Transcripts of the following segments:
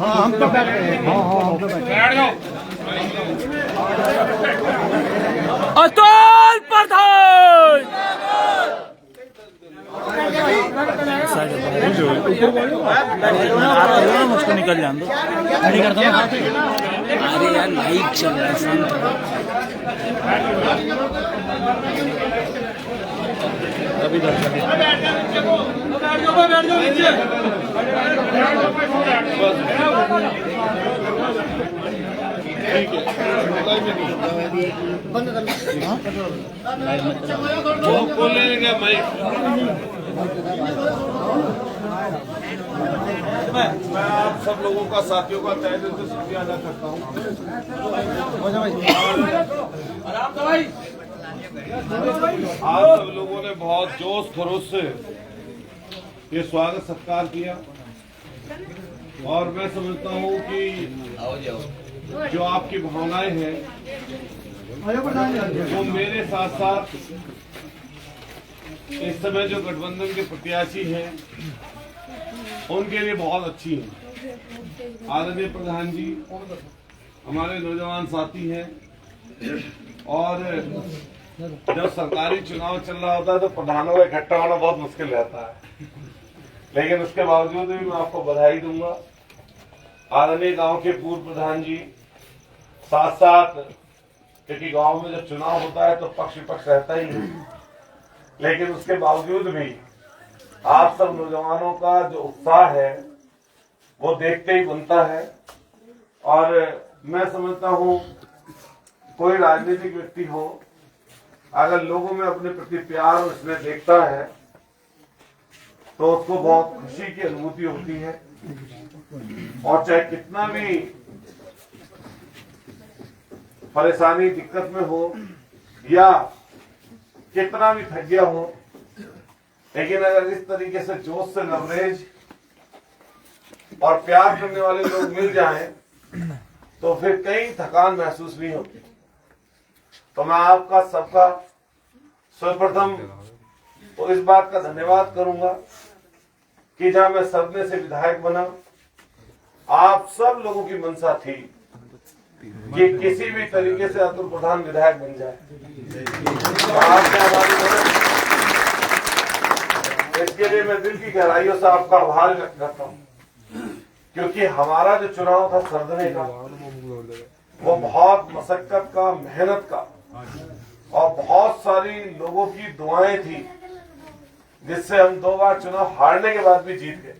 हम तो बैठ गए। अतुल प्रधान मुझको निकल जान दो। नहीं करता ना। अरे यार लाइव चल रहा है शांत अभी बैठ जाओ नीचे। मैं आप सब लोगों का, साथियों का तहे दिल से शुक्रिया अदा करता हूँ। आप सब लोगों ने बहुत जोश खरोश से ये स्वागत सत्कार किया और मैं समझता हूँ कि जो आपकी भावनाएं हैं वो मेरे साथ साथ इस समय जो गठबंधन के प्रत्याशी हैं उनके लिए बहुत अच्छी है। आदरणीय प्रधान जी हमारे नौजवान साथी हैं और जब सरकारी चुनाव चल रहा होता है तो प्रधानों का इकट्ठा होना बहुत मुश्किल रहता है, लेकिन उसके बावजूद भी मैं आपको बधाई दूंगा। आदरणीय गांव के पूर्व प्रधान जी साथ साथ, क्योंकि गांव में जब चुनाव होता है तो पक्ष विपक्ष रहता ही है, लेकिन उसके बावजूद भी आप सब नौजवानों का जो उत्साह है वो देखते ही बनता है। और मैं समझता हूँ कोई राजनीतिक व्यक्ति हो, अगर लोगों में अपने प्रति प्यार और स्नेह देखता है तो उसको बहुत खुशी की अनुभूति होती है। और चाहे कितना भी परेशानी दिक्कत में हो या कितना भी थक गया हो, लेकिन अगर इस तरीके से जोश से लवरेज और प्यार करने वाले लोग मिल जाएं तो फिर कहीं थकान महसूस नहीं होती। तो मैं आपका सबका सर्वप्रथम तो इस बात का धन्यवाद करूंगा कि जहां मैं सदमे से विधायक बना, आप सब लोगों की मंशा थी कि किसी भी तरीके से अतुल प्रधान विधायक बन जाए। तो आपने हमारी मदद, इसके लिए मैं दिल की गहराइयों से आपका आभार व्यक्त करता हूँ, क्योंकि हमारा जो चुनाव था सरदने का वो बहुत मशक्कत का, मेहनत का और बहुत सारी लोगों की दुआएं थी, जिससे हम 2 बार चुनाव हारने के बाद भी जीत गए।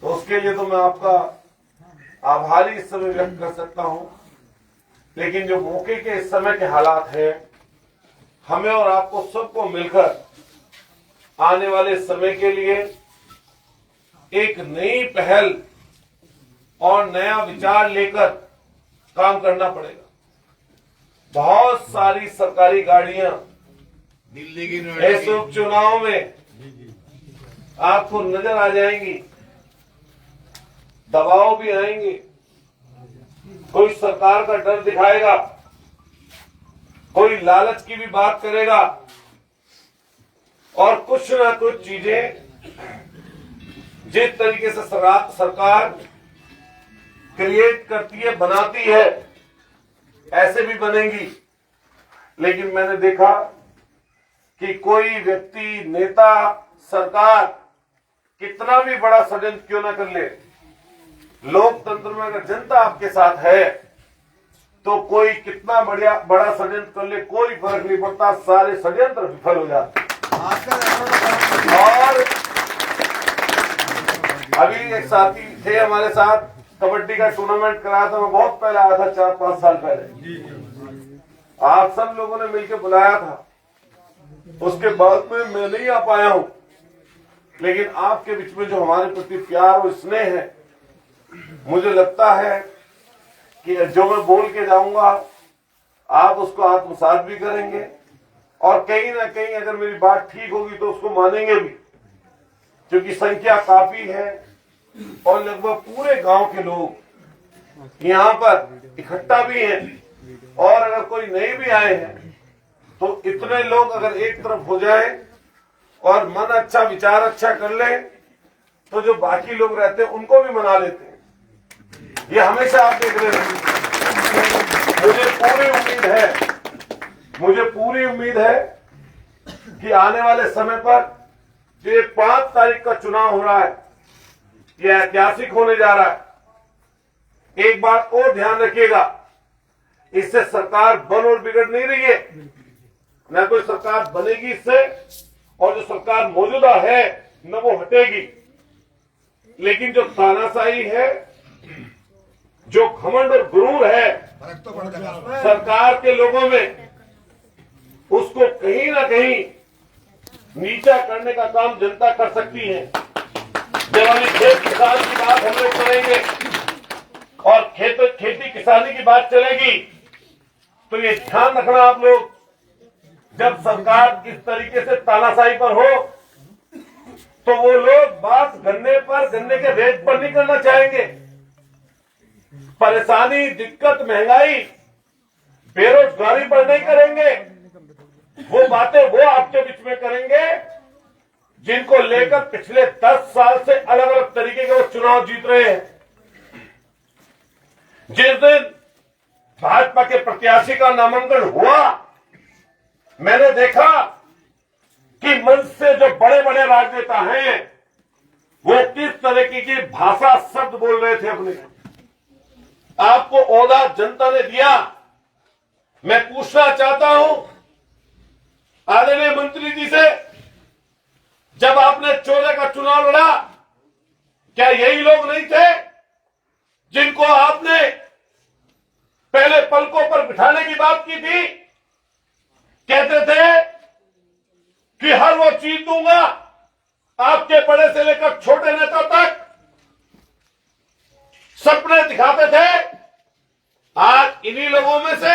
तो उसके लिए तो मैं आपका आभारी इस समय व्यक्त कर सकता हूं। लेकिन जो मौके के इस समय के हालात हैं, हमें और आपको सबको मिलकर आने वाले समय के लिए एक नई पहल और नया विचार लेकर काम करना पड़ेगा। बहुत सारी सरकारी गाड़ियां इस उपचुनाव में आपको नजर आ जाएंगी, दबाव भी आएंगे, कोई सरकार का डर दिखाएगा, कोई लालच की भी बात करेगा और कुछ ना कुछ चीजें जिस तरीके से सरकार क्रिएट करती है, बनाती है, ऐसे भी बनेंगी। लेकिन मैंने देखा कि कोई व्यक्ति, नेता, सरकार कितना भी बड़ा षड्यंत्र क्यों ना कर ले, लोकतंत्र में अगर जनता आपके साथ है तो कोई कितना बड़ा षड्यंत्र कर ले, कोई फर्क नहीं पड़ता, सारे षड्यंत्र विफल हो जाते। और अभी एक साथी थे हमारे साथ, कबड्डी का टूर्नामेंट कराया था, मैं बहुत पहले आया था, 4-5 साल पहले। आप सब लोगों ने मिलकर बुलाया था, उसके बाद में मैं नहीं आ पाया हूं, लेकिन आपके बीच में जो हमारे प्रति प्यार और स्नेह है, मुझे लगता है कि जो मैं बोल के जाऊंगा आप उसको आत्मसात भी करेंगे और कहीं ना कहीं अगर मेरी बात ठीक होगी तो उसको मानेंगे भी, क्योंकि संख्या काफी है और लगभग पूरे गांव के लोग यहाँ पर इकट्ठा भी हैं। और अगर कोई नए भी आए हैं तो इतने लोग अगर एक तरफ हो जाए और मन अच्छा विचार अच्छा कर ले तो जो बाकी लोग रहते हैं उनको भी मना लेते हैं। ये हमेशा आप देख रहे हैं। मुझे पूरी उम्मीद है कि आने वाले समय पर जो ये 5 तारीख का चुनाव हो रहा है ये ऐतिहासिक होने जा रहा है। एक बात और ध्यान रखिएगा, इससे सरकार बन और बिगड़ नहीं रही है, न कोई सरकार बनेगी इससे, और जो सरकार मौजूदा है न वो हटेगी। लेकिन जो तानाशाही है, जो घमंड और गुरूर है सरकार के लोगों में, उसको कहीं ना कहीं नीचा करने का काम जनता कर सकती है। जब वाली खेत किसान की बात हम लोग करेंगे और खेती किसानी की बात चलेगी तो ये ध्यान रखना आप लोग, जब सरकार इस तरीके से तानाशाही पर हो तो वो लोग बात गन्ने के रेट पर नहीं करना चाहेंगे। परेशानी, दिक्कत, महंगाई, बेरोजगारी पर नहीं करेंगे। वो बातें वो आपके बीच में करेंगे जिनको लेकर पिछले 10 साल से अलग अलग तरीके के वो चुनाव जीत रहे हैं। जिस दिन भाजपा के प्रत्याशी का नामांकन हुआ, मैंने देखा कि मंच से जो बड़े बड़े राजनेता हैं वो किस तरीके की भाषा, शब्द बोल रहे थे अपने। आपको ओहदा जनता ने दिया। मैं पूछना चाहता हूं आदरणीय मंत्री जी से, जब आपने 14 का चुनाव लड़ा, क्या यही लोग नहीं थे जिनको आपने पहले पलकों पर बिठाने की बात की थी? कहते थे कि हर वो चीज दूंगा, आपके बड़े से लेकर छोटे नेता तक सपने दिखाते थे। आज इन्हीं लोगों में से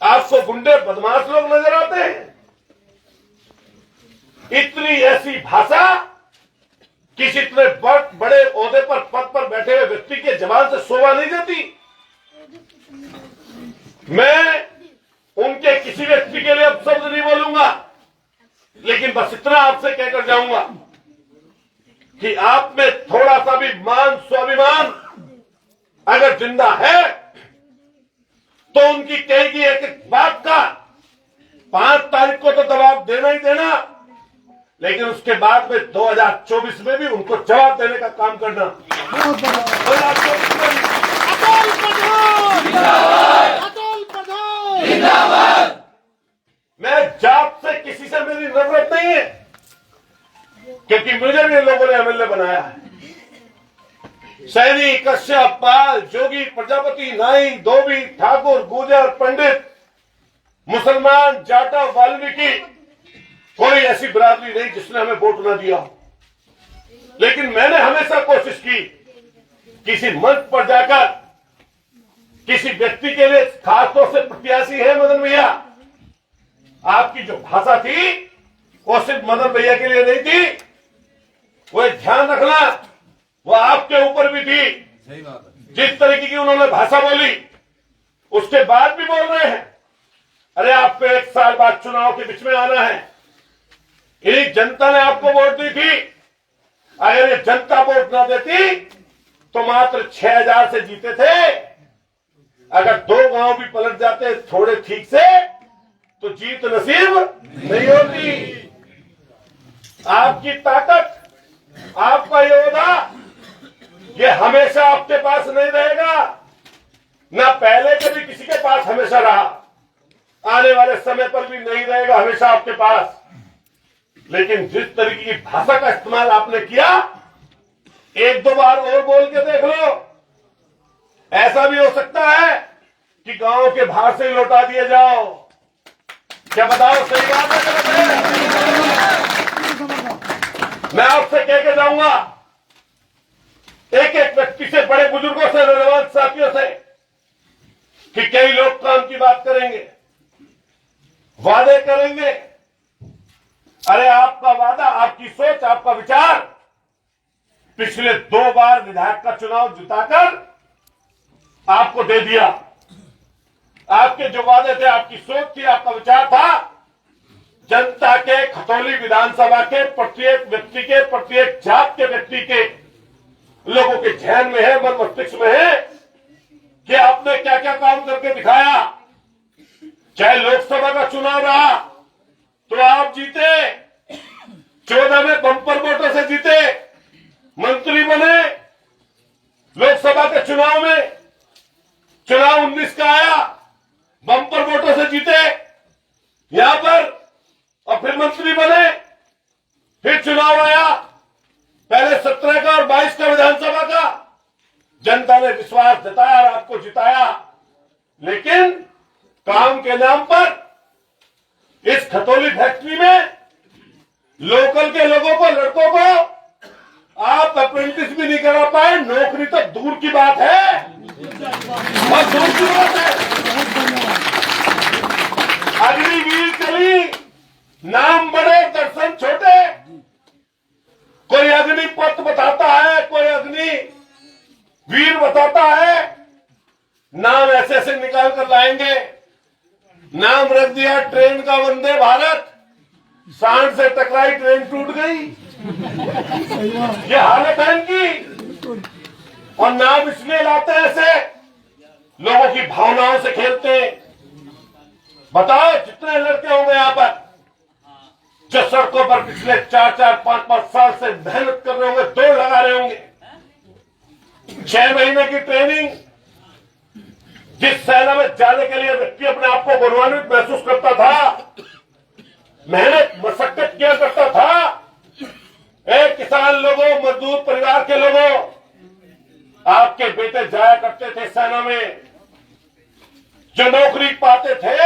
आपको गुंडे बदमाश लोग नजर आते हैं। इतनी ऐसी भाषा किसी इतने बड़े ओहदे पर, पद पर बैठे हुए व्यक्ति के जबान से शोभा नहीं देती। मैं उनके किसी व्यक्ति के लिए अब शब्द नहीं बोलूंगा, लेकिन बस इतना आपसे कहकर जाऊंगा कि आप में थोड़ा सा भी मान, स्वाभिमान अगर जिंदा है तो उनकी कहेगी एक बात का 5 तारीख को तो दबाव देना ही देना, लेकिन उसके बाद में 2024 में भी उनको जवाब देने का काम करना। मैं जात से किसी से मेरी नफरत नहीं है, क्योंकि मुझे भी लोगों ने एमएलए बनाया है। सैनी, कश्यप, पाल, जोगी, प्रजापति, नाई, धोबी, ठाकुर, गुर्जर, पंडित, मुसलमान, जाटा, वाल्मीकि, कोई ऐसी बिरादरी नहीं जिसने हमें वोट न दिया। लेकिन मैंने हमेशा कोशिश की किसी मंच पर जाकर किसी व्यक्ति के लिए, खासतौर से प्रत्याशी है मदन भैया, आपकी जो भाषा थी वो सिर्फ मदन भैया के लिए नहीं थी, वो ध्यान रखना वो आपके ऊपर भी थी। सही बात है। जिस तरीके की उन्होंने भाषा बोली उसके बाद भी बोल रहे हैं, अरे आपको 1 साल बाद चुनाव के बीच में आना है। यही जनता ने आपको वोट दी थी। अगर ये जनता वोट ना देती तो मात्र 6000 से जीते थे। अगर 2 गांव भी पलट जाते थोड़े ठीक से तो जीत नसीब नहीं होती। आपकी ताकत, आपका योद्धा, ये हमेशा आपके पास नहीं रहेगा, ना पहले कभी किसी के पास हमेशा रहा, आने वाले समय पर भी नहीं रहेगा हमेशा आपके पास। लेकिन जिस तरीके की भाषा का इस्तेमाल आपने किया, 1-2 बार और बोल के देख लो। ऐसा भी हो सकता है कि गांव के बाहर से ही लौटा दिए जाओ। क्या बताओ, सही बात है गलत है? मैं आपसे कह के जाऊंगा, एक एक व्यक्ति से, बड़े बुजुर्गों से, नौजवान साथियों से, कि कई लोग काम की बात करेंगे, वादे करेंगे। अरे आपका वादा, आपकी सोच, आपका विचार पिछले 2 बार विधायक का चुनाव जिताकर आपको दे दिया। आपके जो वादे थे, आपकी सोच थी, आपका विचार था, जनता के, खतौली विधानसभा के प्रत्येक व्यक्ति के, प्रत्येक जात के व्यक्ति के लोगों के ध्यान में है, मन मस्तिष्क में है कि आपने क्या क्या काम करके दिखाया। चाहे लोकसभा का चुनाव रहा तो आप जीते, 14 में बंपर वोटों से जीते, मंत्री बने। लोकसभा के चुनाव में, चुनाव 19 का आया, बंपर वोटों से जीते यहां पर, और फिर मंत्री बने। फिर चुनाव आया, पहले 17 का और 22 का विधानसभा का, जनता ने विश्वास जताया और आपको जिताया। लेकिन काम के नाम पर इस खतौली फैक्ट्री में लोकल के लोगों को, लड़कों को आप अप्रेंटिस भी नहीं करा पाए। नौकरी तो दूर की बात है, बहुत दूर की बात है। अग्निवीर चली, नाम बड़े दर्शन छोटे। कोई अग्नि पथ बताता है, कोई अग्नि वीर बताता है, नाम ऐसे ऐसे निकाल कर लाएंगे। नाम रख दिया ट्रेन का वंदे भारत, सांड से टकराई ट्रेन टूट गई। ये हालत है इनकी। और नाम इसलिए लाते हैं ऐसे, लोगों की भावनाओं से खेलते हैं। बताओ जितने लड़के होंगे यहां पर जो सड़कों पर पिछले 4-4, 5-5 साल से मेहनत कर रहे होंगे, दौड़ लगा रहे होंगे, 6 महीने की ट्रेनिंग, जिस सेना में जाने के लिए व्यक्ति अपने आप को गौरवान्वित महसूस करता था, मेहनत मशक्कत किया करता था। एक किसान लोगों, मजदूर परिवार के लोगों, आपके बेटे जाया करते थे सेना में, जो नौकरी पाते थे।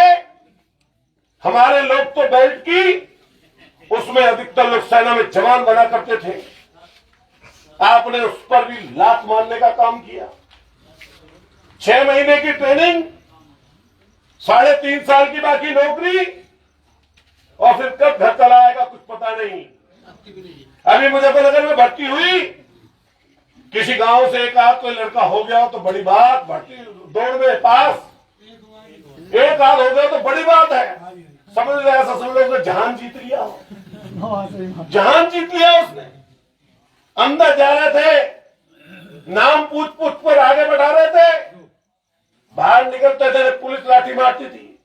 हमारे लोग तो बेल्ट की, उसमें अधिकतर लोग सेना में जवान बना करते थे। आपने उस पर भी लात मारने का काम किया। 6 महीने की ट्रेनिंग, 3.5 साल की बाकी नौकरी, और फिर कब घर चला आएगा कुछ पता नहीं। अभी मुजफ्फरनगर में भर्ती हुई, किसी गांव से एक आध कोई लड़का हो गया हो तो बड़ी बात, भर्ती दौड़ में पास, एक आध हो गया तो बड़ी बात है। समझ लो, ऐसा समझ लो उसने जहान जीत लिया हो, जहान जीत लिया उसने। अंदर जा रहे थे, नाम पूछ पूछ पर आगे बढ़ा रहे थे, बाहर निकलते थे पुलिस लाठी मारती थी।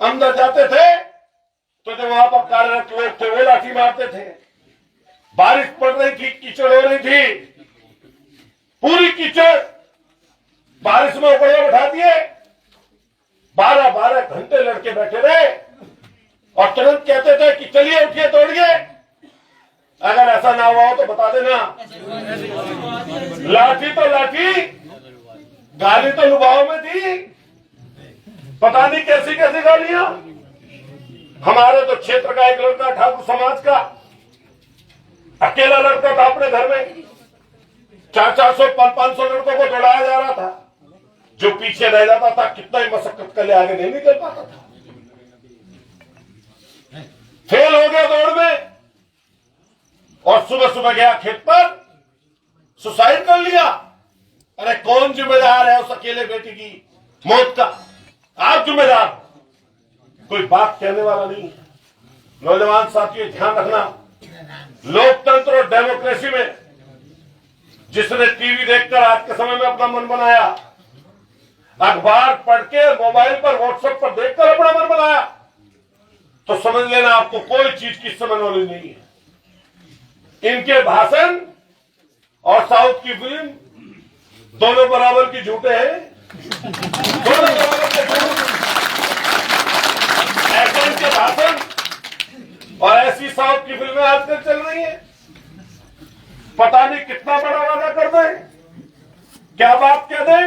अंदर जाते थे तो जो वहां पर कार्यरत लोग थे वो लाठी मारते थे। बारिश पड़ रही थी, कीचड़ हो रही थी, पूरी कीचड़, बारिश में उकड़िया बैठा दिए। 12-12 घंटे लड़के बैठे रहे और तुरंत कहते थे कि चलिए उठिए दौड़िए। अगर ऐसा ना हुआ हो तो बता देना। लाठी तो लाठी, गाली तो लुभाव में थी, पता नहीं कैसी कैसी गालियां। हमारे तो क्षेत्र का एक लड़का, ठाकुर समाज का अकेला लड़का था, अपने घर में 400-400, 500 लड़कों को दौड़ाया जा रहा था। जो पीछे रह जाता था, कितना ही मशक्कत कर ले, आगे नहीं निकल पाता था, फेल हो गया दौड़ में। और सुबह सुबह गया खेत पर, सुसाइड कर लिया। अरे कौन जिम्मेदार है उस अकेले बेटी की मौत का? आप जिम्मेदार, कोई बात कहने वाला नहीं। नौजवान साथियों, ध्यान रखना, लोकतंत्र और डेमोक्रेसी में जिसने टीवी देखकर आज के समय में अपना मन बनाया, अखबार पढ़ के, मोबाइल पर, व्हाट्सएप पर देखकर अपना मन बनाया, तो समझ लेना आपको कोई चीज की समझ नॉलेज नहीं है। इनके भाषण और साउथ की फिल्म दोनों बराबर की झूठे हैं, दोनों बराबर के झूठ। ऐसे इनके भाषण और ऐसी साउथ की फिल्में आजकल चल रही हैं। पता नहीं कितना बड़ा वादा कर दें, क्या बात कह दें।